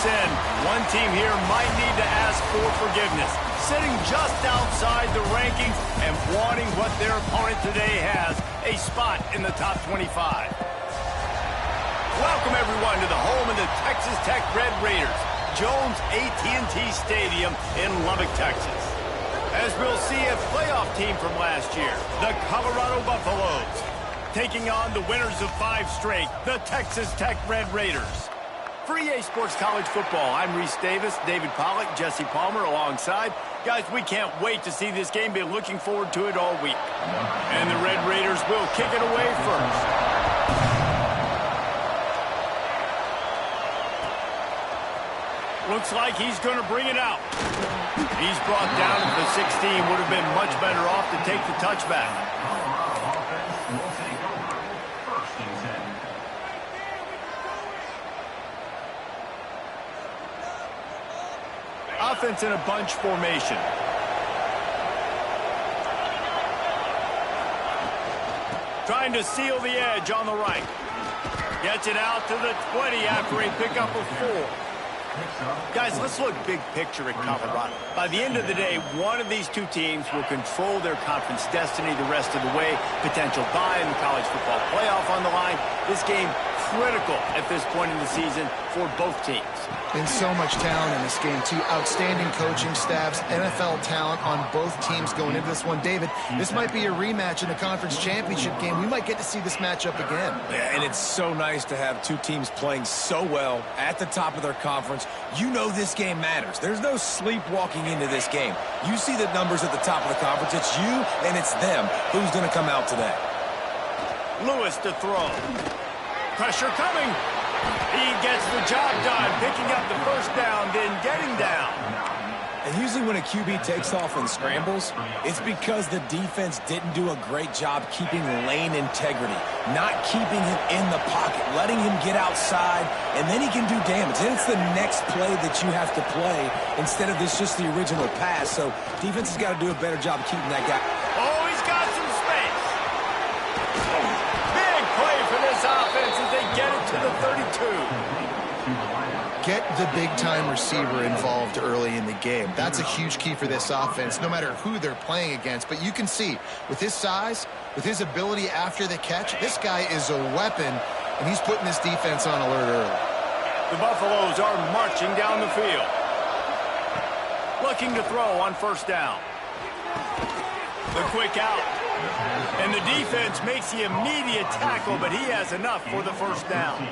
sin. One team here might need to ask for forgiveness, sitting just outside the rankings and wanting what their opponent today has, a spot in the top 25. Welcome, everyone, to the home of the Texas Tech Red Raiders, Jones AT&T Stadium in Lubbock, Texas. As we'll see, a playoff team from last year, the Colorado Buffaloes, taking on the winners of 5 straight, the Texas Tech Red Raiders. For EA Sports College Football, I'm Reese Davis, David Pollack, Jesse Palmer alongside. Guys, we can't wait to see this game. Been looking forward to it all week. And the Red Raiders will kick it away first. Looks like he's going to bring it out. He's brought down to the 16. Would have been much better off to take the touchback. Offense in a bunch formation. Trying to seal the edge on the right. Gets it out to the 20 after a pickup of 4. Guys, let's look big picture at Colorado. By the end of the day, one of these two teams will control their conference destiny the rest of the way. Potential bye in the college football playoff on the line. This game critical at this point in the season for both teams. And so much talent in this game, too. Outstanding coaching staffs, NFL talent on both teams going into this one. David, this might be a rematch in the conference championship game. We might get to see this matchup again. Yeah, and it's so nice to have two teams playing so well at the top of their conference. You know this game matters. There's no sleepwalking into this game. You see the numbers at the top of the conference. It's you and it's them. Who's going to come out today? Lewis to throw. Pressure coming. He gets the job done, picking up the first down, then getting down. And usually when a QB takes off and scrambles, it's because the defense didn't do a great job keeping lane integrity, not keeping him in the pocket, letting him get outside, and then he can do damage. Then it's the next play that you have to play instead of this just the original pass. So defense has got to do a better job keeping that guy. Oh, he's got some space. Big play for this offense as they get it to the 32. Get the big-time receiver involved early in the game. That's a huge key for this offense, no matter who they're playing against. But you can see, with his size, with his ability after the catch, this guy is a weapon, and he's putting this defense on alert early. The Buffaloes are marching down the field. Looking to throw on first down. The quick out. And the defense makes the immediate tackle, but he has enough for the first down.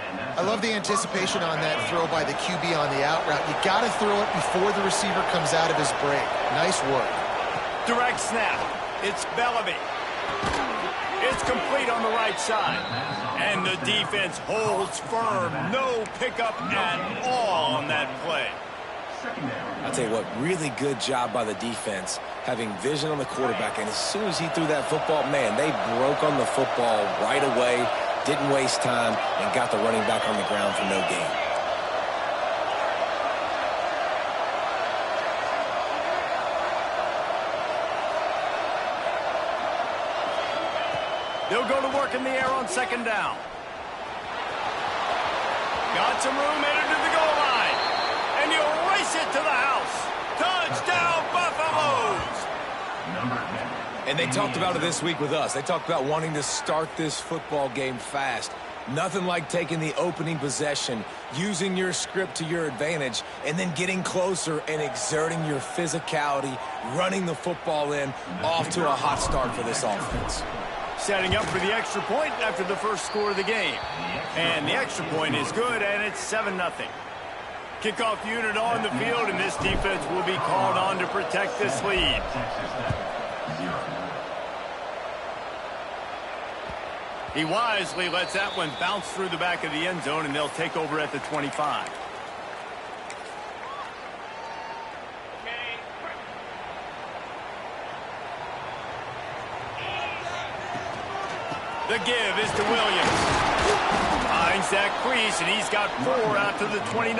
I love the anticipation on that throw by the QB on the out route. You got to throw it before the receiver comes out of his break. Nice work. Direct snap. It's Bellamy. It's complete on the right side. And the defense holds firm. No pickup at all on that play. I'll tell you what, really good job by the defense, having vision on the quarterback. And as soon as he threw that football, man, they broke on the football right away. Didn't waste time, and got the running back on the ground for no gain. They'll go to work in the air on second down. Got some room, headed to the goal line. And you race it to the house. Touchdown, Buffaloes! And they talked about it this week with us. They talked about wanting to start this football game fast. Nothing like taking the opening possession, using your script to your advantage, and then getting closer and exerting your physicality, running the football in, off to a hot start for this offense. Setting up for the extra point after the first score of the game. And the extra point is good, and it's 7-0. Kickoff unit on the field, and this defense will be called on to protect this lead. He wisely lets that one bounce through the back of the end zone, and they'll take over at the 25. The give is to Williams. Finds that crease, and he's got 4 out to the 29.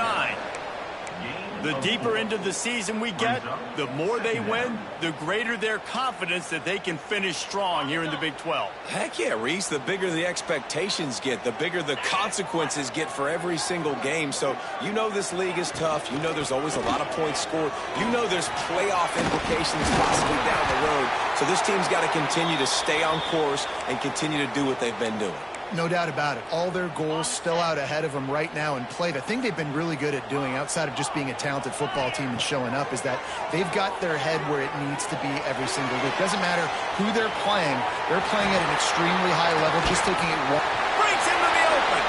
The deeper into the season we get, the more they win, the greater their confidence that they can finish strong here in the Big 12. Heck yeah, Reese. The bigger the expectations get, the bigger the consequences get for every single game. So you know this league is tough. You know there's always a lot of points scored. You know there's playoff implications possibly down the road. So this team's got to continue to stay on course and continue to do what they've been doing. No doubt about it. All their goals still out ahead of them right now in play. The thing they've been really good at doing, outside of just being a talented football team and showing up, is that they've got their head where it needs to be every single week. Doesn't matter who they're playing at an extremely high level, just taking it one. Breaks into the open.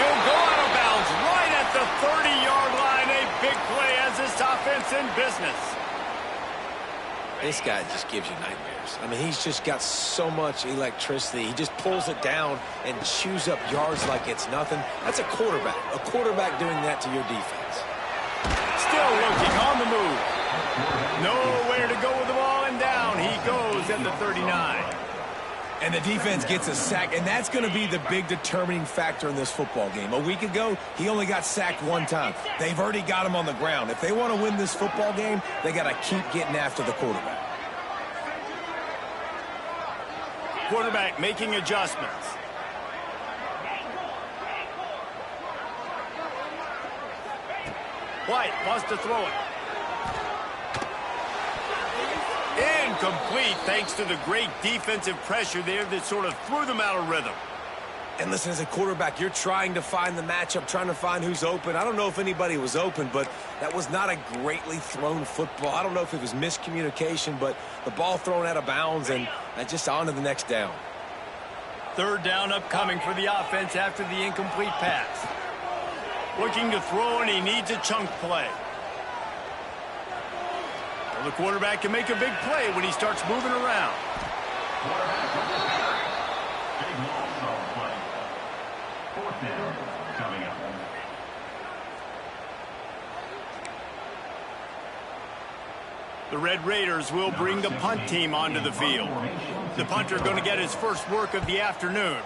He'll go out of bounds right at the 30-yard line. A big play as this offense in business. This guy just gives you nightmares. I mean, he's just got so much electricity. He just pulls it down and chews up yards like it's nothing. That's a quarterback. A quarterback doing that to your defense. Still looking on the move. Nowhere to go with the ball, and down he goes at the 39. And the defense gets a sack, and that's going to be the big determining factor in this football game. A week ago, he only got sacked one time. They've already got him on the ground. If they want to win this football game, they got to keep getting after the quarterback. Quarterback making adjustments. White wants to throw it. Incomplete, thanks to the great defensive pressure there that sort of threw them out of rhythm. And listen, as a quarterback, you're trying to find the matchup, trying to find who's open. I don't know if anybody was open, but that was not a greatly thrown football. I don't know if it was miscommunication, but the ball thrown out of bounds and just on to the next down. Third down upcoming for the offense after the incomplete pass. Looking to throw, and he needs a chunk play. Well, the quarterback can make a big play when he starts moving around. The Red Raiders will bring the punt team onto the field. The punter going to get his first work of the afternoon.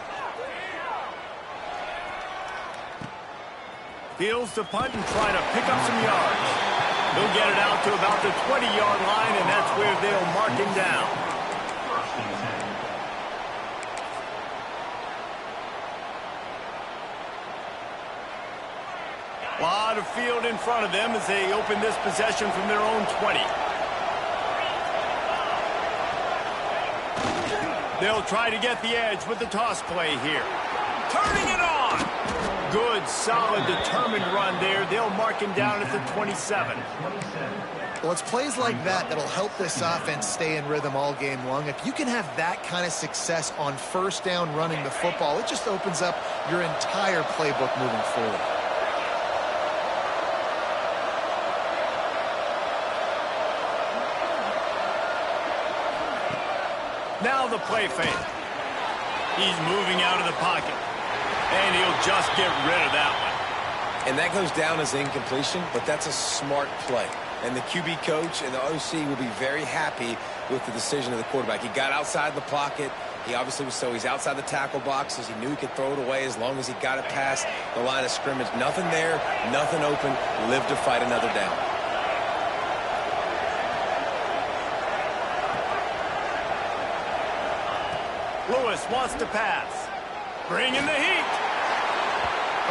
Fields the punt and try to pick up some yards. He'll get it out to about the 20-yard line, and that's where they'll mark him down. A lot of field in front of them as they open this possession from their own 20. They'll try to get the edge with the toss play here. Turning it on. Good, solid, determined run there. They'll mark him down at the 27. Well, it's plays like that that'll help this offense stay in rhythm all game long. If you can have that kind of success on first down running the football, it just opens up your entire playbook moving forward. Now the play fake. He's moving out of the pocket. And he'll just get rid of that one. And that goes down as incompletion, but that's a smart play. And the QB coach and the OC will be very happy with the decision of the quarterback. He got outside the pocket. He obviously was he's outside the tackle boxes. He knew he could throw it away as long as he got it past the line of scrimmage. Nothing there, nothing open. Live to fight another down. Lewis wants to pass. Bringing the heat.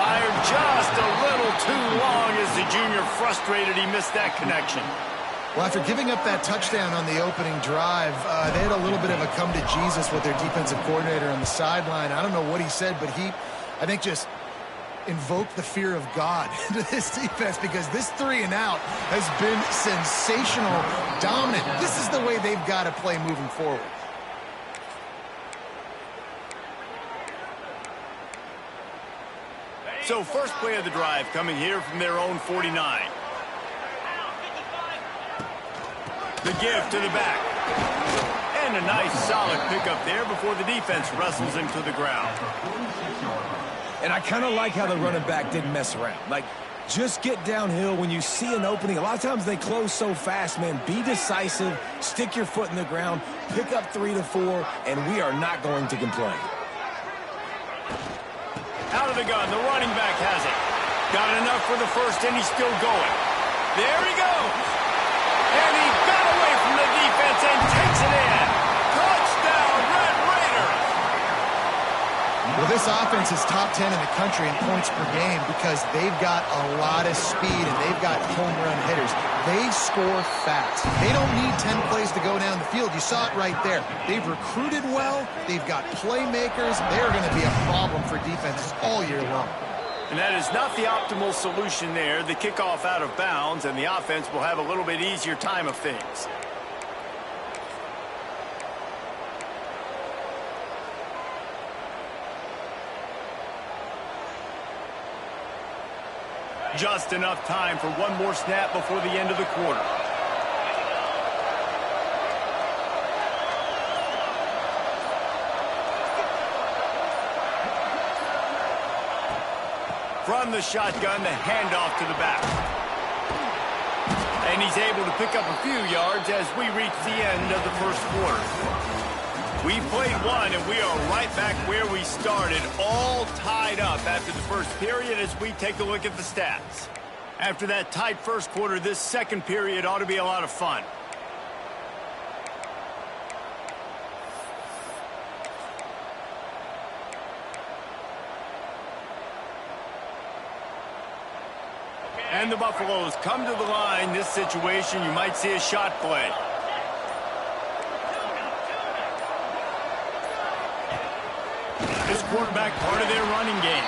Fired just a little too long as the junior frustrated he missed that connection. Well, after giving up that touchdown on the opening drive, they had a little bit of a come to Jesus with their defensive coordinator on the sideline. I don't know what he said, but he, I think, just invoked the fear of God into this defense, because this 3 and out has been sensational, dominant. This is the way they've got to play moving forward. So first play of the drive coming here from their own 49. The give to the back. And a nice solid pickup there before the defense wrestles him to the ground. And I kind of like how the running back didn't mess around. Like, just get downhill when you see an opening. A lot of times they close so fast, man. Be decisive, stick your foot in the ground, pick up 3 to 4, and we are not going to complain. Out of the gun, the running back has it. Got enough for the first, and he's still going. There he goes. And he got away from the defense and takes it in. Touchdown, Red Raiders. Well, this offense is top 10 in the country in points per game because they've got a lot of speed and they've got home run hitters. They score fast. They don't need 10 plays to go down the field. You saw it right there. They've recruited well. They've got playmakers. They're going to be a problem for defenses all year long. And that is not the optimal solution there. The kickoff out of bounds, and the offense will have a little bit easier time of things. Just enough time for one more snap before the end of the quarter. From the shotgun, the handoff to the back. And he's able to pick up a few yards as we reach the end of the first quarter. We played one, and we are right back where we started, all tied up after the first period as we take a look at the stats. After that tight first quarter, this second period ought to be a lot of fun. And the Buffaloes come to the line. This situation, you might see a shot play. This quarterback part of their running game.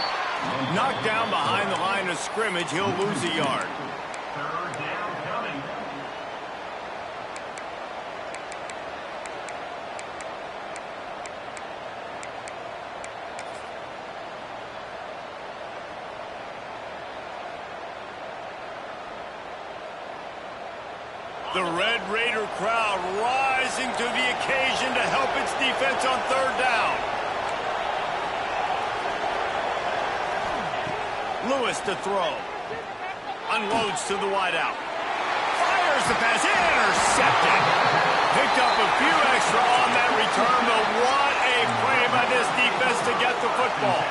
Knocked down behind the line of scrimmage, he'll lose a yard. The Red Raider crowd rising to the occasion to help its defense on third down. Lewis to throw. Unloads to the wideout. Fires the pass. Intercepted. Picked up a few extra on that return, but what a play by this defense to get the football.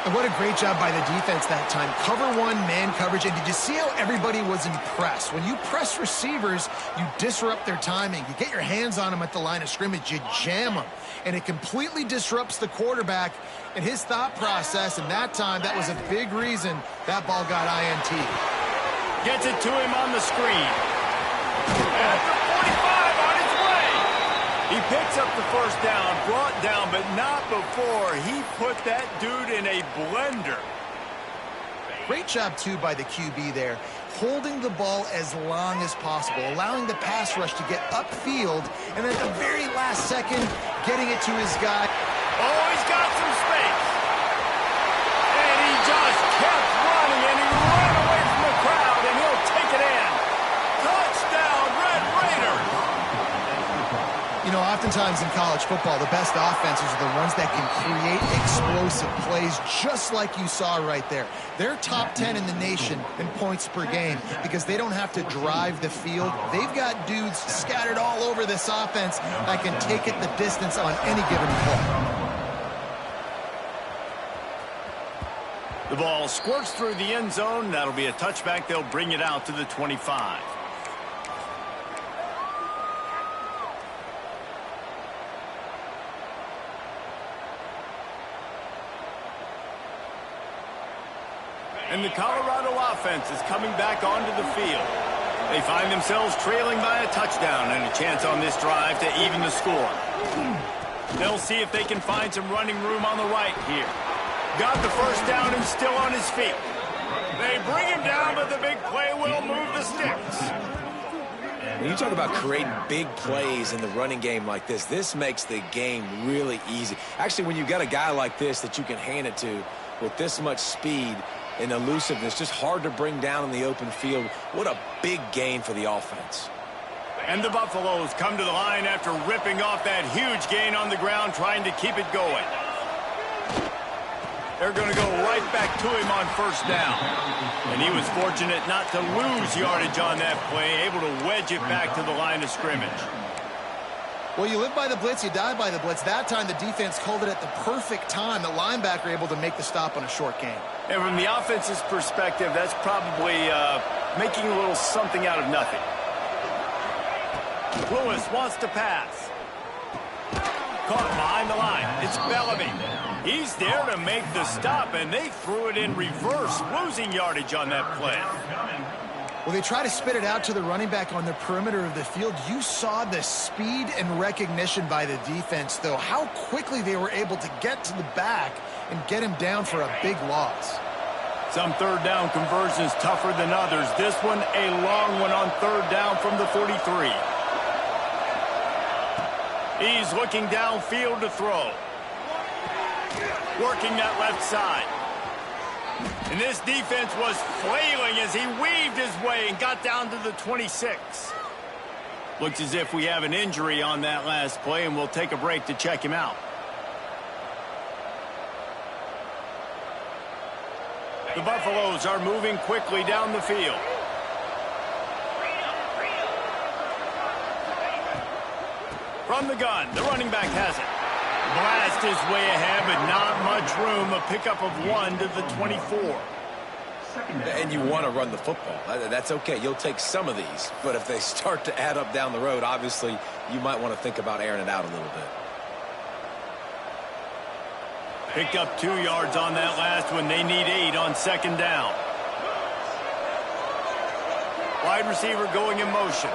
And what a great job by the defense that time. Cover one, man coverage. And did you see how everybody was impressed? When you press receivers, you disrupt their timing. You get your hands on them at the line of scrimmage. You jam them. And it completely disrupts the quarterback and his thought process. And that time, that was a big reason that ball got INT. Gets it to him on the screen. At the 45 on his way. He picks up the first down, brought down, but not before he put that dude in a blender. Great job, too, by the QB there, holding the ball as long as possible, allowing the pass rush to get upfield, and at the very last second, getting it to his guy. Oh, he's got some space. And he just kept running, and he ran away from the crowd, and he'll take it in. Touchdown, Red Raiders. You know, oftentimes in college football, the best offenses are the ones that can create explosive plays, just like you saw right there. They're top 10 in the nation in points per game because they don't have to drive the field. They've got dudes scattered all over this offense that can take it the distance on any given play. The ball squirts through the end zone. That'll be a touchback. They'll bring it out to the 25. And the Colorado offense is coming back onto the field. They find themselves trailing by a touchdown and a chance on this drive to even the score. They'll see if they can find some running room on the right here. Got the first down and still on his feet. They bring him down, but the big play will move the sticks. When you talk about creating big plays in the running game like this makes the game really easy. Actually, when you've got a guy like this that you can hand it to with this much speed and elusiveness, just hard to bring down in the open field. What a big gain for the offense. And the Buffaloes come to the line after ripping off that huge gain on the ground, trying to keep it going. They're going to go right back to him on first down. And he was fortunate not to lose yardage on that play, able to wedge it back to the line of scrimmage. Well, you live by the blitz, you die by the blitz. That time the defense called it at the perfect time. The linebacker able to make the stop on a short gain. And from the offense's perspective, that's probably making a little something out of nothing. Lewis wants to pass. Caught behind the line. It's Bellamy. He's there to make the stop, and they threw it in reverse, losing yardage on that play. Well, they try to spit it out to the running back on the perimeter of the field. You saw the speed and recognition by the defense, though, how quickly they were able to get to the back and get him down for a big loss. Some third down conversions tougher than others. This one, a long one on third down from the 43. He's looking downfield to throw. Working that left side. And this defense was flailing as he weaved his way and got down to the 26. Looks as if we have an injury on that last play, and we'll take a break to check him out. The Buffaloes are moving quickly down the field. From the gun, the running back has it. Blast his way ahead, but not much room. A pickup of 1 to the 24. And you want to run the football. That's okay. You'll take some of these. But if they start to add up down the road, obviously, you might want to think about airing it out a little bit. Picked up 2 yards on that last one. They need 8 on second down. Wide receiver going in motion.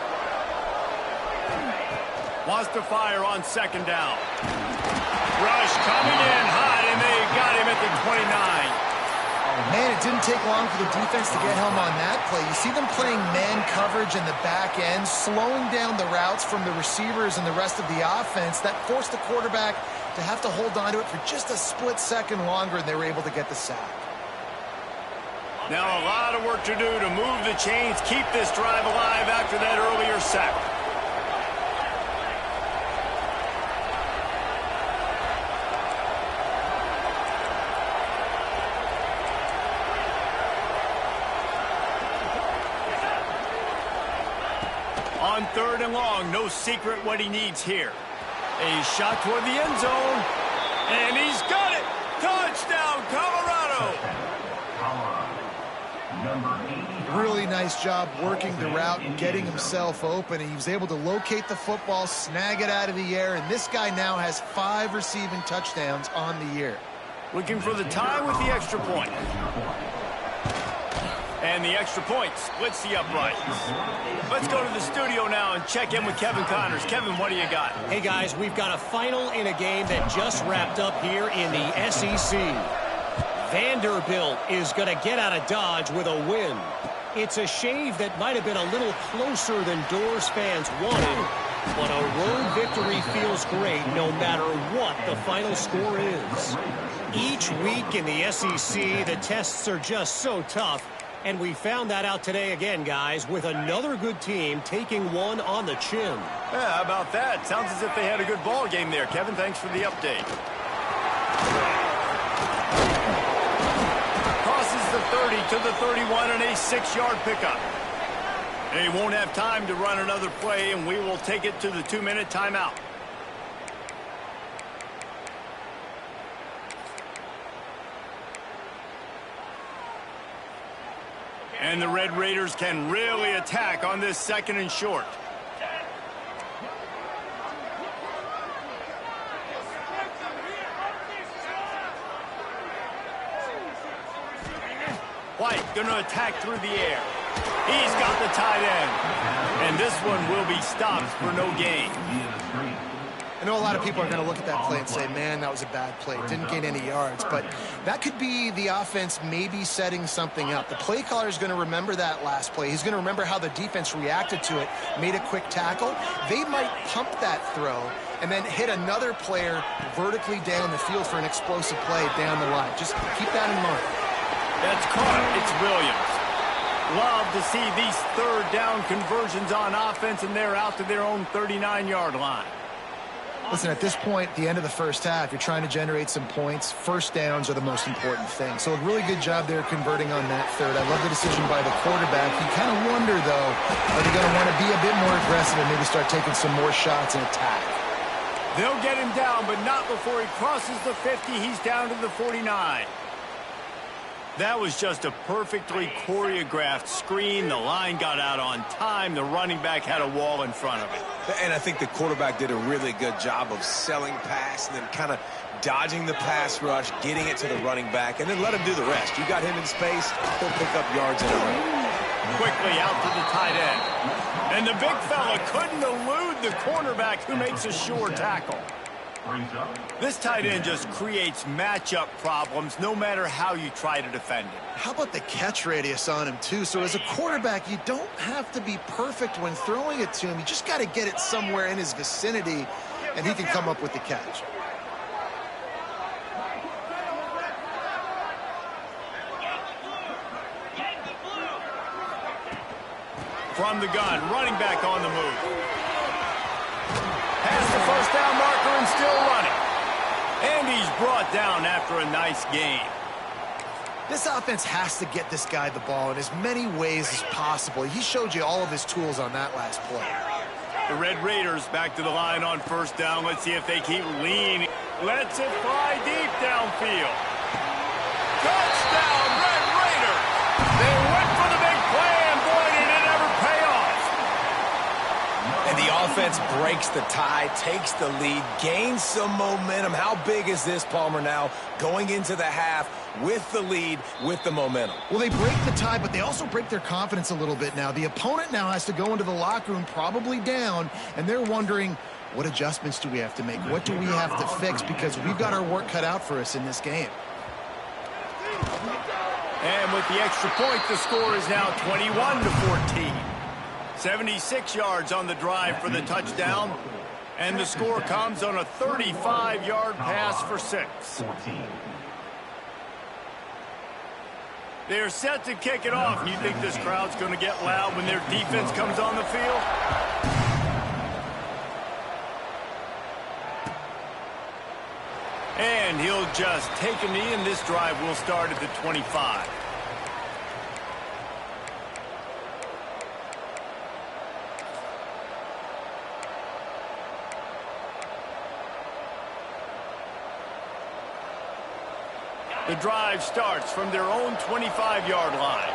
Wants to fire on second down. Rush coming in high, and they got him at the 29. Man, it didn't take long for the defense to get home on that play. You see them playing man coverage in the back end, slowing down the routes from the receivers and the rest of the offense. That forced the quarterback to have to hold on to it for just a split second longer, and they were able to get the sack. Now a lot of work to do to move the chains, keep this drive alive after that earlier sack. On third and long, no secret what he needs here. A shot toward the end zone, and he's got it! Touchdown, Colorado! Really nice job working the route and getting himself open. And he was able to locate the football, snag it out of the air, and this guy now has 5 receiving touchdowns on the year. Looking for the tie with the extra point. And the extra point splits the uprights. Let's go to the studio now and check in with Kevin Connors. Kevin, what do you got? Hey, guys, we've got a final in a game that just wrapped up here in the SEC. Vanderbilt is going to get out of Dodge with a win. It's a shave that might have been a little closer than Doors fans wanted, but a road victory feels great no matter what the final score is. Each week in the SEC, the tests are just so tough. And we found that out today again, guys, with another good team taking one on the chin. Yeah, how about that? Sounds as if they had a good ball game there. Kevin, thanks for the update. Crosses the 30 to the 31 and a 6-yard pickup. They won't have time to run another play, and we will take it to the 2-minute timeout. And the Red Raiders can really attack on this second and short. White going to attack through the air. He's got the tight end. And this one will be stopped for no gain. I know a lot of people are going to look at that play and say, man, that was a bad play. Didn't gain any yards. But that could be the offense maybe setting something up. The play caller is going to remember that last play. He's going to remember how the defense reacted to it, made a quick tackle. They might pump that throw and then hit another player vertically down the field for an explosive play down the line. Just keep that in mind. That's caught. It's Williams. Love to see these third down conversions on offense, and they're out to their own 39-yard line. Listen, at this point, the end of the first half, you're trying to generate some points. First downs are the most important thing. So a really good job there converting on that third. I love the decision by the quarterback. You kind of wonder, though, are they going to want to be a bit more aggressive and maybe start taking some more shots and attack? They'll get him down, but not before he crosses the 50. He's down to the 49. That was just a perfectly choreographed screen. The line got out on time. The running back had a wall in front of it. And I think the quarterback did a really good job of selling pass and then kind of dodging the pass rush, getting it to the running back, and then let him do the rest. You got him in space, he'll pick up yards in a hurry. Quickly out to the tight end. And the big fella couldn't elude the cornerback who makes a sure tackle. This tight end just creates matchup problems no matter how you try to defend it. How about the catch radius on him, too? So as a quarterback, you don't have to be perfect when throwing it to him. You just got to get it somewhere in his vicinity, and he can come up with the catch. From the gun, running back on the move. Has the first down marker and still running. And he's brought down after a nice gain. This offense has to get this guy the ball in as many ways as possible. He showed you all of his tools on that last play. The Red Raiders back to the line on first down. Let's see if they keep leaning. Lets it fly deep downfield. Touchdown, Red Raiders! They went for the big play, and boy, did it ever pay off. And the offense breaks the tie, takes the lead, gains some momentum. How big is this, Palmer, now going into the half with the lead, with the momentum? Well, they break the tie, but they also break their confidence a little bit now. The opponent now has to go into the locker room probably down, and they're wondering, what adjustments do we have to make? What do we have to fix? Because we've got our work cut out for us in this game. And with the extra point, the score is now 21-14. 76 yards on the drive for the touchdown. And the score comes on a 35-yard pass for 6. They're set to kick it off. You think this crowd's going to get loud when their defense comes on the field? And he'll just take a knee, and this drive will start at the 25. The drive starts from their own 25-yard line.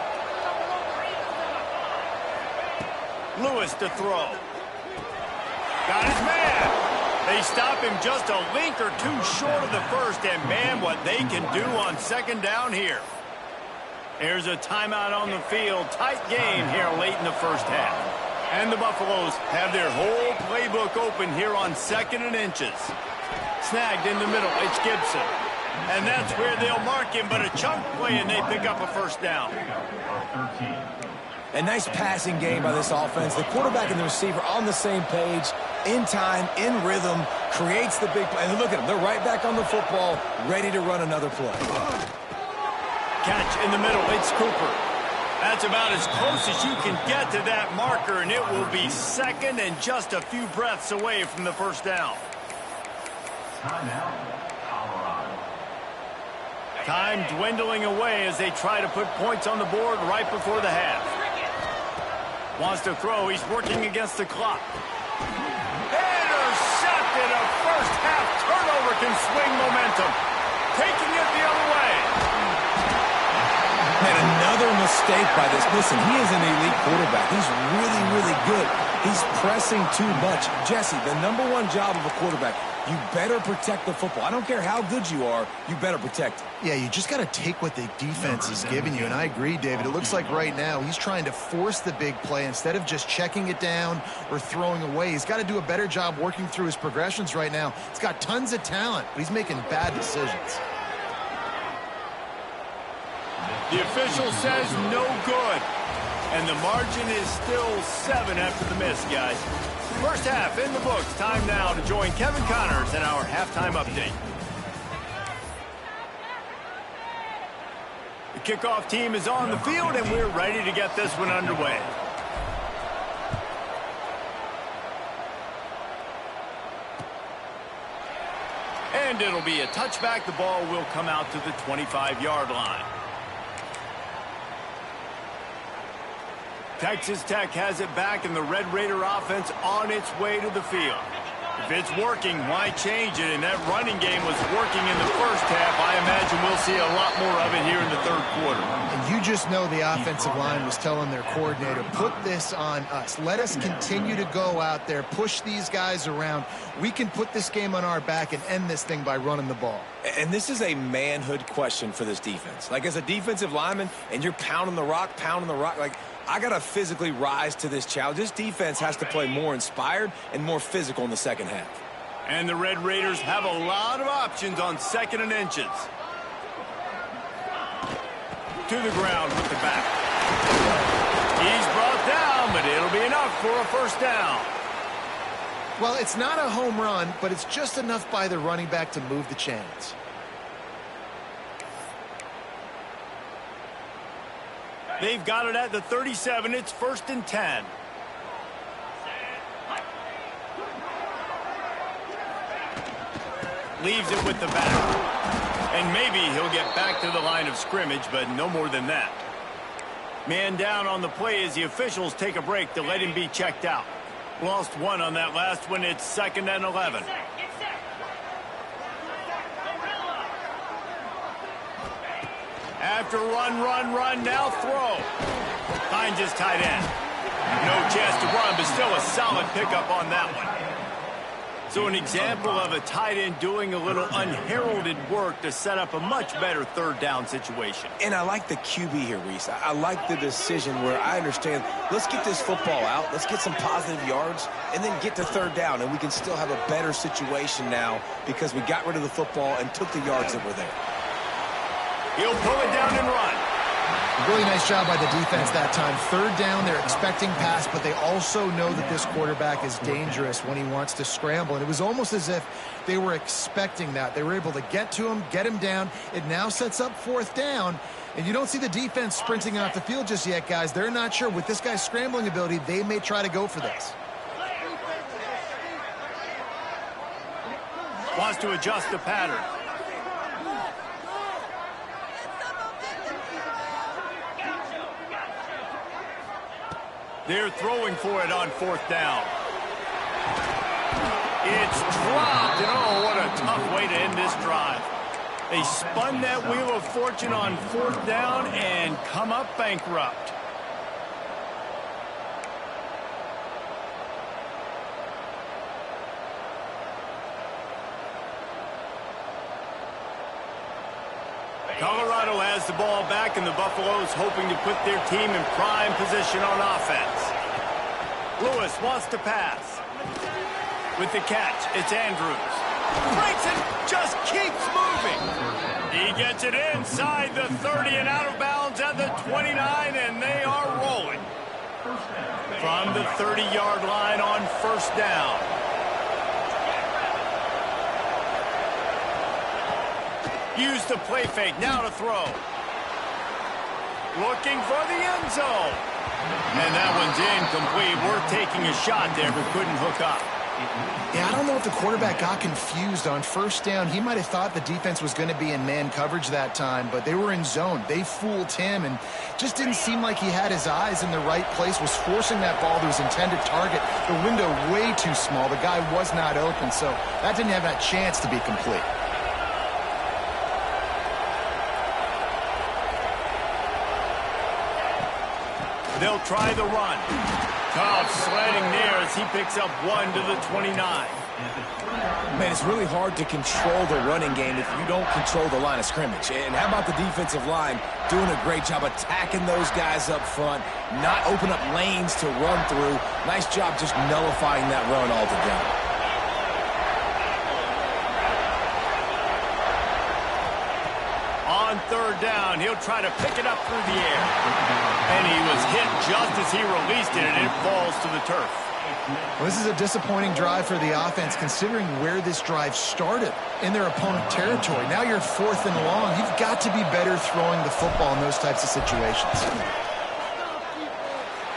Lewis to throw. Got his man. They stop him just a link or two short of the first, and man, what they can do on second down here. There's a timeout on the field. Tight game here late in the first half. And the Buffaloes have their whole playbook open here on 2nd and inches. Snagged in the middle, it's Gibson. And that's where they'll mark him, but a chunk play, and they pick up a first down. A nice passing game by this offense. The quarterback and the receiver on the same page, in time, in rhythm, creates the big play. And look at them. They're right back on the football, ready to run another play. Catch in the middle. It's Cooper. That's about as close as you can get to that marker, and it will be second and just a few breaths away from the first down. Time dwindling away as they try to put points on the board right before the half. Wants to throw. He's working against the clock. Intercepted. A first half turnover can swing momentum. Taking it the other way. And another mistake by this. Listen, he is an elite quarterback. He's really, really good. He's pressing too much. Jesse, the #1 job of a quarterback, you better protect the football. I don't care how good you are, you better protect it. Yeah, you just got to take what the defense is giving you, and I agree, David. It looks like right now he's trying to force the big play instead of just checking it down or throwing away. He's got to do a better job working through his progressions right now. He's got tons of talent, but he's making bad decisions. The official says no good. And the margin is still 7 after the miss, guys. First half in the books. Time now to join Kevin Connors in our halftime update. The kickoff team is on the field, and we're ready to get this one underway. And it'll be a touchback. The ball will come out to the 25-yard line. Texas Tech has it back, and the Red Raider offense on its way to the field. If it's working, why change it? And that running game was working in the first half. I imagine we'll see a lot more of it here in the third quarter. And you just know the offensive line was telling their coordinator, put this on us. Let us continue to go out there, push these guys around. We can put this game on our back and end this thing by running the ball. And this is a manhood question for this defense. Like, as a defensive lineman, and you're pounding the rock, like, I got to physically rise to this challenge. This defense has to play more inspired and more physical in the second half. And the Red Raiders have a lot of options on 2nd and inches. To the ground with the back. He's brought down, but it'll be enough for a first down. Well, it's not a home run, but it's just enough by the running back to move the chains. They've got it at the 37. It's 1st and 10. Leaves it with the back. And maybe he'll get back to the line of scrimmage, but no more than that. Man down on the play as the officials take a break to let him be checked out. Lost one on that last one. It's 2nd and 11. After run, now throw. Finds his tight end. No chance to run, but still a solid pickup on that one. So an example of a tight end doing a little unheralded work to set up a much better 3rd down situation. And I like the QB here, Reese. I like the decision where I understand, let's get this football out, let's get some positive yards, and then get to 3rd down, and we can still have a better situation now because we got rid of the football and took the yards that were there. He'll pull it down and run. Really nice job by the defense that time. 3rd down, they're expecting pass, but they also know that this quarterback is dangerous when he wants to scramble. And it was almost as if they were expecting that. They were able to get to him, get him down. It now sets up 4th down. And you don't see the defense sprinting off the field just yet, guys. They're not sure. With this guy's scrambling ability, they may try to go for this. Wants to adjust the pattern. They're throwing for it on 4th down. It's dropped, and oh, what a tough way to end this drive. They spun that wheel of fortune on 4th down and come up bankrupt. Colorado has the ball back, and the Buffaloes hoping to put their team in prime position on offense. Lewis wants to pass. With the catch, it's Andrews. Breaks it, just keeps moving. He gets it inside the 30 and out of bounds at the 29, and they are rolling. From the 30-yard line on 1st down. Use the play fake, now to throw. Looking for the end zone. And that one's incomplete. Worth taking a shot there, but couldn't hook up. Yeah, I don't know if the quarterback got confused on 1st down. He might have thought the defense was going to be in man coverage that time, but they were in zone. They fooled him and just didn't seem like he had his eyes in the right place, was forcing that ball to his intended target. The window way too small. The guy was not open, so that didn't have that chance to be complete. They'll try the run. Tough sledding there as he picks up 1 to the 29. Man, it's really hard to control the running game if you don't control the line of scrimmage. And how about the defensive line doing a great job attacking those guys up front, not open up lanes to run through. Nice job just nullifying that run altogether. On 3rd down, he'll try to pick it up through the air. And he was hit just as he released it, and it falls to the turf. Well, this is a disappointing drive for the offense, considering where this drive started in their opponent territory. Now you're 4th and long. You've got to be better throwing the football in those types of situations.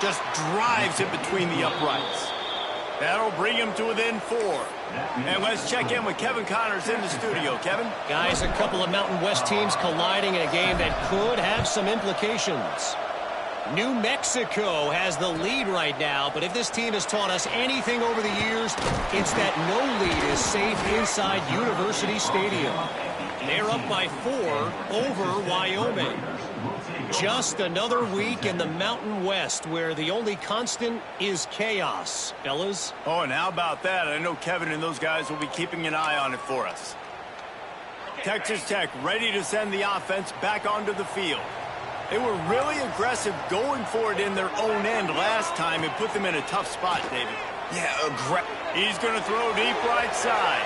Just drives it between the uprights. That'll bring him to within 4. And let's check in with Kevin Connors in the studio. Kevin? Guys, a couple of Mountain West teams colliding in a game that could have some implications. New Mexico has the lead right now, but if this team has taught us anything over the years, it's that no lead is safe inside University Stadium. They're up by 4 over Wyoming. Just another week in the Mountain West where the only constant is chaos, fellas. Oh, and how about that? I know Kevin and those guys will be keeping an eye on it for us. Texas Tech ready to send the offense back onto the field. They were really aggressive going for it in their own end last time. It put them in a tough spot, David. Yeah, He's going to throw deep right side.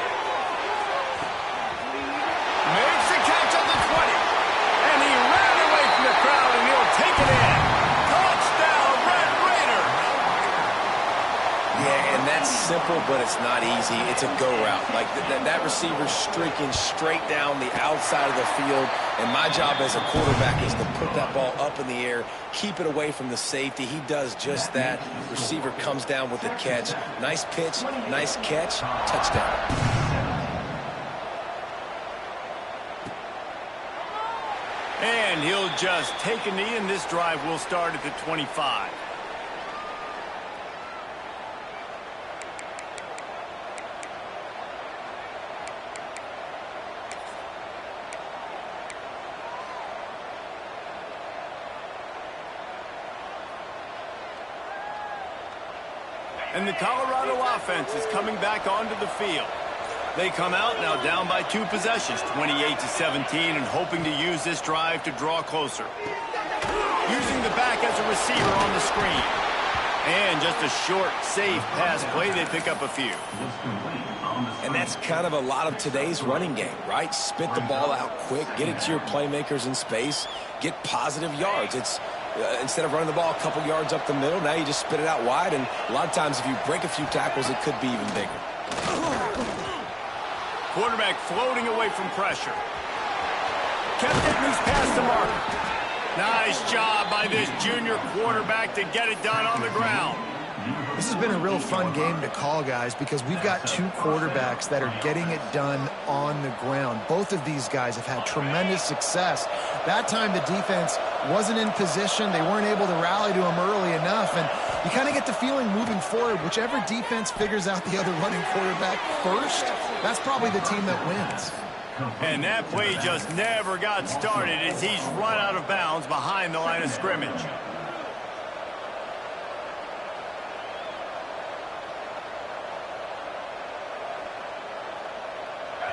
Makes the catch at the 20. And he ran away from the crowd, and he'll take it in. Touchdown, Red Raiders. Yeah, and that's simple, but it's not easy. It's a go route. Like that receiver's streaking straight down the outside of the field, and my job as a quarterback is to put that ball up in the air, keep it away from the safety. He does just that. Receiver comes down with the catch. Nice pitch, nice catch, touchdown. And he'll just take a knee, and this drive will start at the 25. And the Colorado offense is coming back onto the field. They come out now down by 2 possessions, 28-17, and hoping to use this drive to draw closer. Using the back as a receiver on the screen. And just a short, safe pass play, they pick up a few. And that's kind of a lot of today's running game, right? Spit the ball out quick, get it to your playmakers in space, get positive yards. It's instead of running the ball a couple yards up the middle, now you just spit it out wide, and a lot of times if you break a few tackles, it could be even bigger. Quarterback floating away from pressure. Kept it loose past the mark. Nice job by this junior quarterback to get it done on the ground. This has been a real fun game to call, guys, because we've got 2 quarterbacks that are getting it done on the ground. Both of these guys have had tremendous success. That time the defense wasn't in position. They weren't able to rally to him early enough, and you kind of get the feeling moving forward, whichever defense figures out the other running quarterback first, that's probably the team that wins. And that play just never got started as he's run out of bounds behind the line of scrimmage.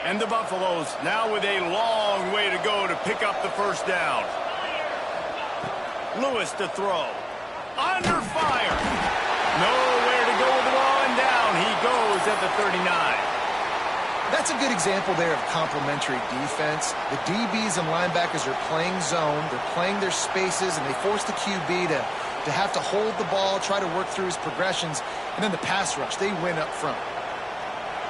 And the Buffaloes now with a long way to go to pick up the first down. Lewis to throw. Under fire. Nowhere to go with the ball, and down he goes at the 39. That's a good example there of complementary defense. The DBs and linebackers are playing zone. They're playing their spaces, and they force the QB to have to hold the ball, try to work through his progressions, and then the pass rush, they win up front.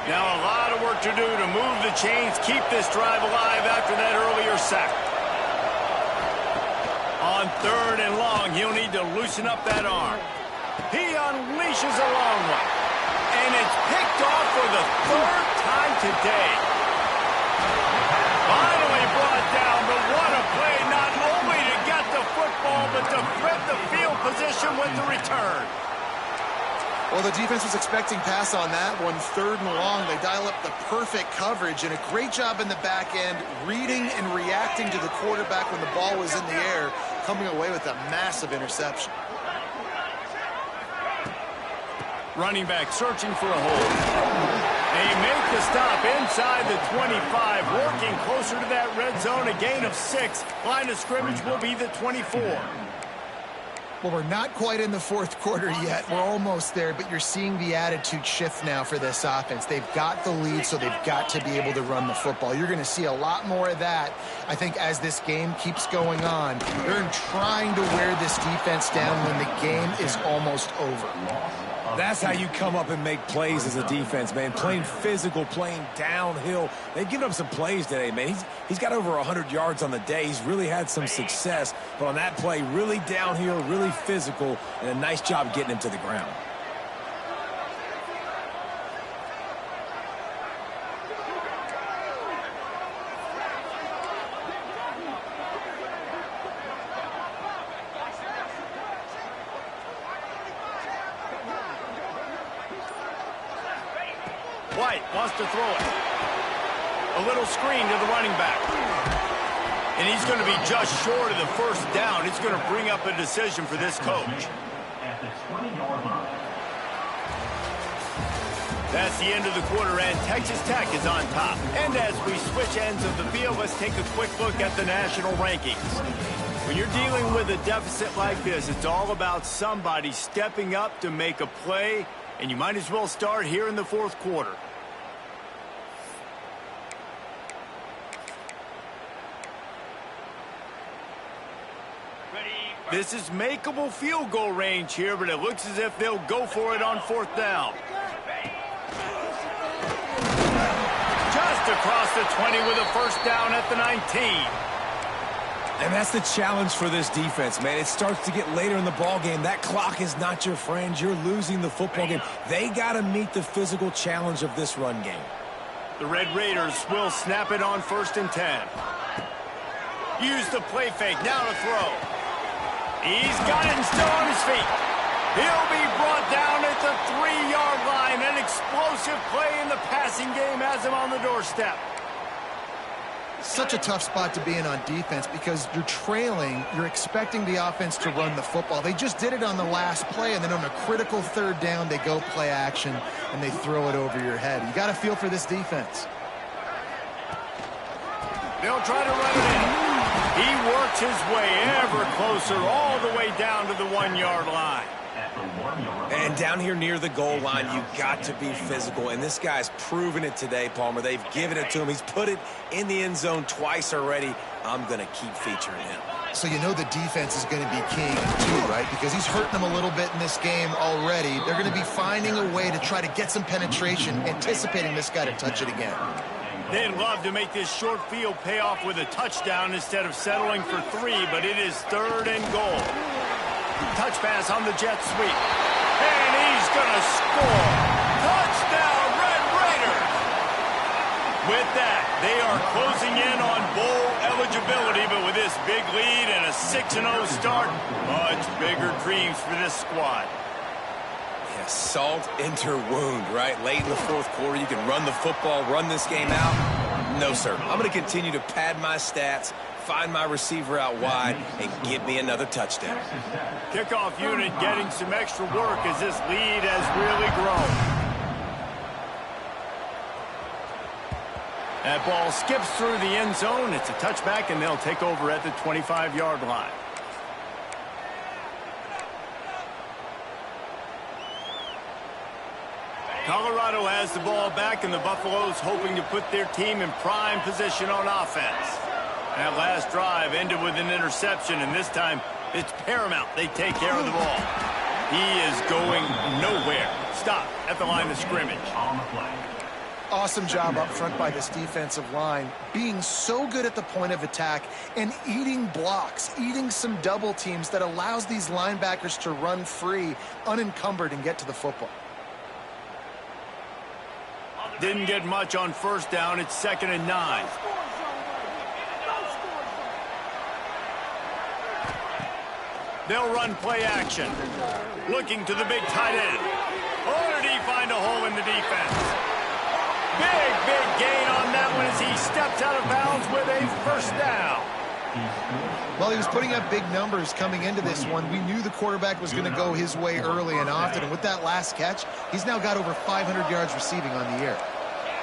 Now a lot of work to do to move the chains, keep this drive alive after that earlier sack. On 3rd and long, he'll need to loosen up that arm. He unleashes a long one. And it's picked off for the 3rd time today. Finally brought down, but what a play, not only to get the football, but to flip the field position with the return. Well, the defense was expecting pass on that one. 3rd and long, they dial up the perfect coverage, and a great job in the back end, reading and reacting to the quarterback when the ball was in the air, coming away with a massive interception. Running back searching for a hole. They make the stop inside the 25, working closer to that red zone, a gain of 6. Line of scrimmage will be the 24. Well, we're not quite in the 4th quarter yet. We're almost there, but you're seeing the attitude shift now for this offense. They've got the lead, so they've got to be able to run the football. You're going to see a lot more of that, I think, as this game keeps going on. They're trying to wear this defense down when the game is almost over. That's how you come up and make plays as a defense, man. Playing physical, playing downhill. They've given up some plays today, man. He's got over 100 yards on the day. He's really had some success. But on that play, really downhill, really physical, and a nice job getting him to the ground. White wants to throw it. A little screen to the running back. And he's going to be just short of the first down. It's going to bring up a decision for this coach. That's the end of the quarter, and Texas Tech is on top. And as we switch ends of the field, let's take a quick look at the national rankings. When you're dealing with a deficit like this, it's all about somebody stepping up to make a play, and you might as well start here in the fourth quarter. This is makeable field goal range here, but it looks as if they'll go for it on fourth down. Just across the 20 with a first down at the 19. And that's the challenge for this defense, man. It starts to get later in the ball game. That clock is not your friend. You're losing the football game. They got to meet the physical challenge of this run game. The Red Raiders will snap it on 1st and 10. Use the play fake. Now to throw. He's got it and still on his feet. He'll be brought down at the 3-yard line. An explosive play in the passing game has him on the doorstep. Such a tough spot to be in on defense because you're trailing, you're expecting the offense to run the football. They just did it on the last play, and then on a critical third down, they go play action, and they throw it over your head. You got to feel for this defense. They'll try to run it in. He works his way ever closer all the way down to the 1-yard line. And down here near the goal line, you've got to be physical. And this guy's proven it today, Palmer. They've given it to him. He's put it in the end zone twice already. I'm going to keep featuring him. So you know the defense is going to be king too, right? Because he's hurting them a little bit in this game already. They're going to be finding a way to try to get some penetration, anticipating this guy to touch it again. They'd love to make this short field pay off with a touchdown instead of settling for 3, but it is 3rd and goal. Touch pass on the jet sweep. And he's going to score. Touchdown, Red Raiders. With that, they are closing in on bowl eligibility, but with this big lead and a 6-0 start, much bigger dreams for this squad. Yeah, salt into wound, right? Late in the fourth quarter, you can run the football, run this game out. No, sir. I'm going to continue to pad my stats, find my receiver out wide, and give me another touchdown. Kickoff unit getting some extra work as this lead has really grown. That ball skips through the end zone. It's a touchback, and they'll take over at the 25-yard line. Colorado has the ball back, and the Buffaloes hoping to put their team in prime position on offense. That last drive ended with an interception, and this time it's paramount they take care of the ball. He is going nowhere. Stop at the line of scrimmage. Awesome job up front by this defensive line, being so good at the point of attack and eating blocks, eating some double teams that allows these linebackers to run free, unencumbered, and get to the football. Didn't get much on first down. It's 2nd and 9. They'll run play action. Looking to the big tight end. Or did he find a hole in the defense? Big gain on that one as he steps out of bounds with a first down. Well, he was putting up big numbers coming into this one. We knew the quarterback was going to go his way early and often. And with that last catch, he's now got over 500 yards receiving on the year.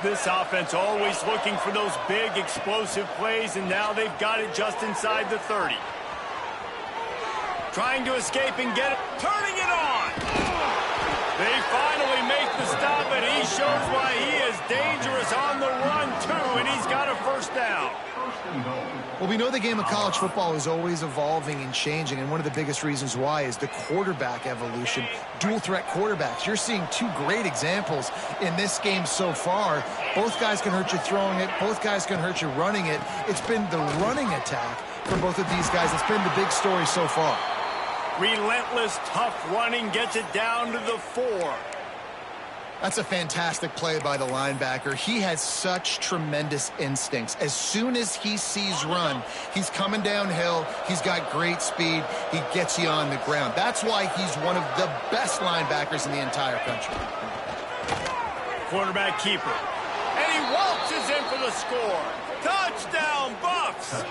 This offense always looking for those big, explosive plays, and now they've got it just inside the 30. Trying to escape and get it. Turning it on. They finally make the stop, and he shows why he is dangerous on the run, too, and he's got a first down. Well, we know the game of college football is always evolving and changing, and one of the biggest reasons why is the quarterback evolution, dual-threat quarterbacks. You're seeing 2 great examples in this game so far. Both guys can hurt you throwing it. Both guys can hurt you running it. It's been the running attack for both of these guys. It's been the big story so far. Relentless, tough running gets it down to the 4. That's a fantastic play by the linebacker. He has such tremendous instincts. As soon as he sees run, he's coming downhill. He's got great speed. He gets you on the ground. That's why he's one of the best linebackers in the entire country. quarterback keeper. And he waltzes in for the score. Touchdown, Buffs!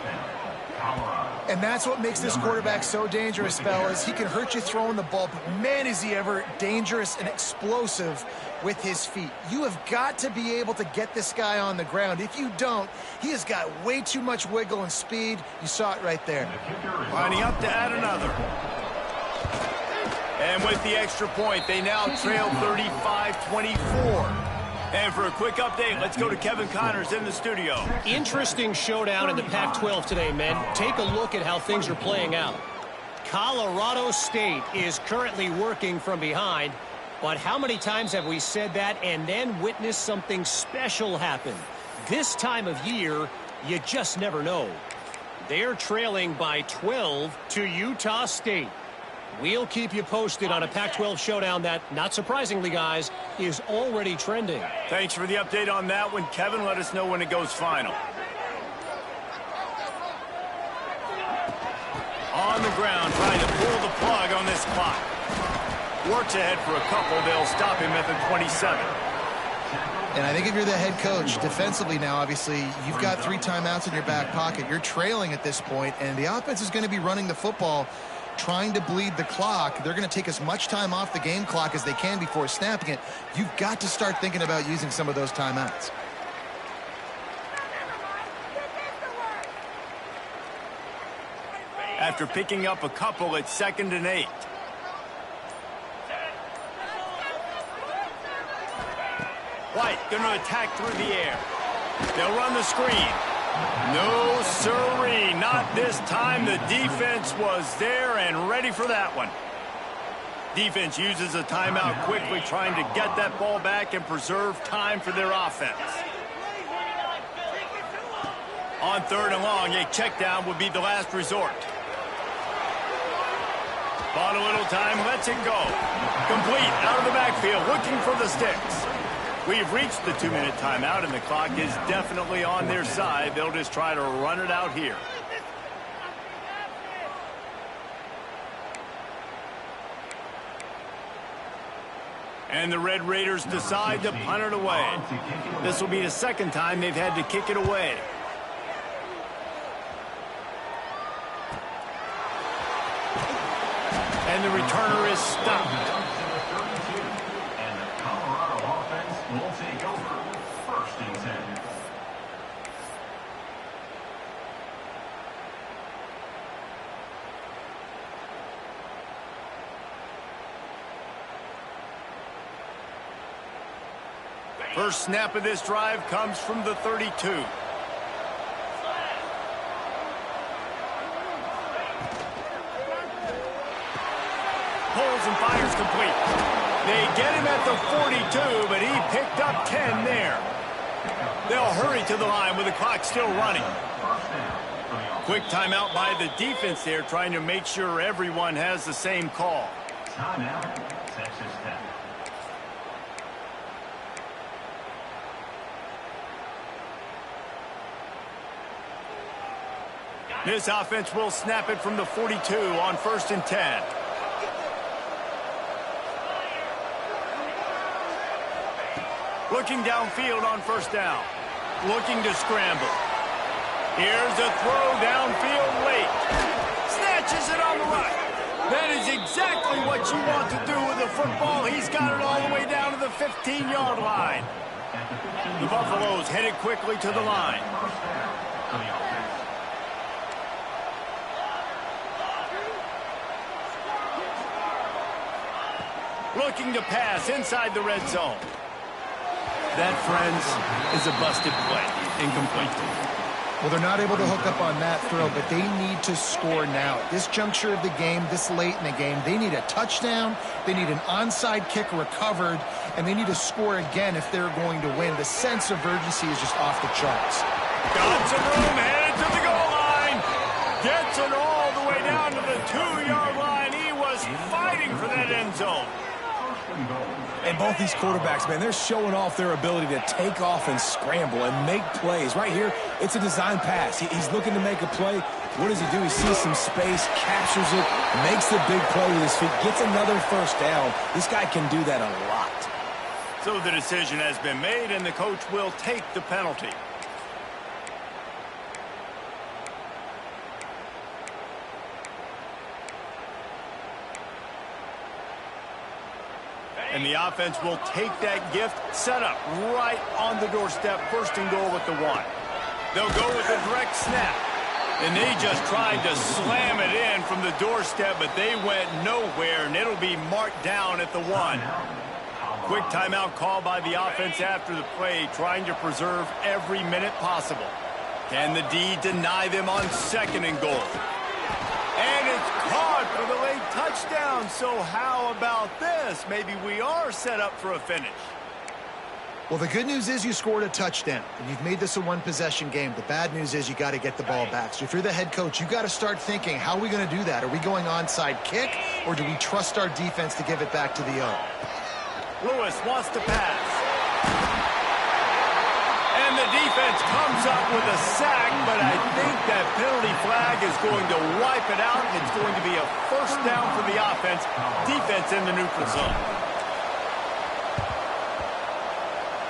And that's what makes this quarterback so dangerous, fellas. He can hurt you throwing the ball, but man, is he ever dangerous and explosive with his feet. You have got to be able to get this guy on the ground. If you don't, he has got way too much wiggle and speed. You saw it right there. Lining up to add another. And with the extra point, they now trail 35-24. And for a quick update, let's go to Kevin Connors in the studio. Interesting showdown in the Pac-12 today, men. Take a look at how things are playing out. Colorado State is currently working from behind, but how many times have we said that and then witnessed something special happen? This time of year, you just never know. They're trailing by 12 to Utah State. We'll keep you posted on a Pac-12 showdown that, not surprisingly, guys, is already trending. Thanks for the update on that one, Kevin. Let us know when it goes final. On the ground, trying to pull the plug on this clock. Works ahead for a couple. They'll stop him at the 27. And I think if you're the head coach, defensively now, obviously, you've got 3 timeouts in your back pocket. You're trailing at this point, and the offense is going to be running the football, trying to bleed the clock. They're going to take as much time off the game clock as they can before snapping it. You've got to start thinking about using some of those timeouts. After picking up a couple, it's 2nd and 8. White going to attack through the air. They'll run the screen. No, sirree, not this time. The defense was there and ready for that one. Defense uses a timeout quickly, trying to get that ball back and preserve time for their offense. On 3rd and long, a check down would be the last resort. Bought a little time, lets it go. Complete, out of the backfield, looking for the sticks. We've reached the 2-minute timeout, and the clock is definitely on their side. They'll just try to run it out here. And the Red Raiders decide to punt it away. This will be the 2nd time they've had to kick it away. And the returner is stopped. Will take over 1st and 10. First snap of this drive comes from the 32. Pulls and fires complete. They get him at the 42, but he picked up 10 there. They'll hurry to the line with the clock still running. Quick timeout by the defense there, trying to make sure everyone has the same call. Timeout, Texas Tech. This offense will snap it from the 42 on 1st and 10. Looking downfield on 1st down. Looking to scramble. Here's a throw downfield late. Snatches it on the right. That is exactly what you want to do with the football. He's got it all the way down to the 15-yard line. The Buffaloes headed quickly to the line. Looking to pass inside the red zone. That, friends, is a busted play. Incomplete. Well, they're not able to hook up on that throw, but they need to score now. At this juncture of the game, this late in the game, they need a touchdown, they need an onside kick recovered, and they need to score again if they're going to win. The sense of urgency is just off the charts. Got some room, headed to the goal line. Gets it all the way down to the 2-yard line. He was fighting for that end zone. And both these quarterbacks, man, they're showing off their ability to take off and scramble and make plays. Right here, it's a design pass. He's looking to make a play. What does he do? He sees some space, captures it, makes the big play with his feet, gets another 1st down. This guy can do that a lot. So the decision has been made, and the coach will take the penalty. And the offense will take that gift, set up right on the doorstep, first and goal at the 1. They'll go with a direct snap. And they just tried to slam it in from the doorstep, but they went nowhere, and it'll be marked down at the 1. Quick timeout call by the offense after the play, trying to preserve every minute possible. Can the D deny them on second and goal? And it's caught for the late touchdown. So how about this? Maybe we are set up for a finish. Well, the good news is you scored a touchdown, and you've made this a one-possession game. The bad news is you got to get the ball back. So if you're the head coach, you got to start thinking, how are we going to do that? Are we going onside kick, or do we trust our defense to give it back to the O? Lewis wants to pass. And the defense comes up with a sack, but I think that penalty flag is going to wipe it out, and it's going to be a first down for the offense. Defense in the neutral zone.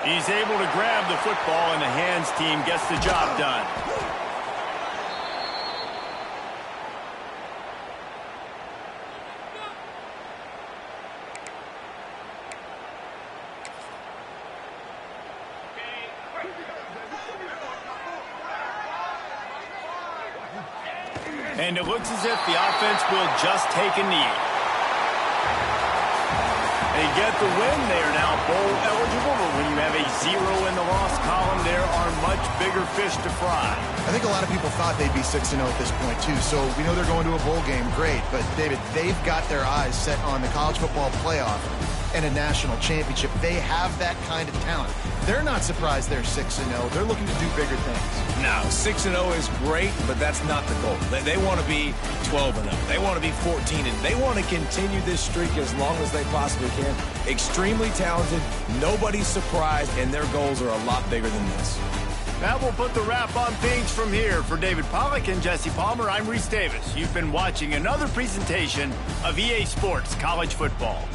He's able to grab the football, and the hands team gets the job done. And it looks as if the offense will just take a knee. They get the win. They are now bowl eligible, but when you have a 0 in the loss column, there are much bigger fish to fry. I think a lot of people thought they'd be 6-0 at this point, too. So we know they're going to a bowl game. Great. But, David, they've got their eyes set on the college football playoff and a national championship. They have that kind of talent. They're not surprised they're 6-0. They're looking to do bigger things. No, 6-0 is great, but that's not the goal. They want to be 12-0. They want to be 14, and they want to continue this streak as long as they possibly can. Extremely talented, nobody's surprised, and their goals are a lot bigger than this. That will put the wrap on things from here. For David Pollack and Jesse Palmer, I'm Reese Davis. You've been watching another presentation of EA Sports College Football.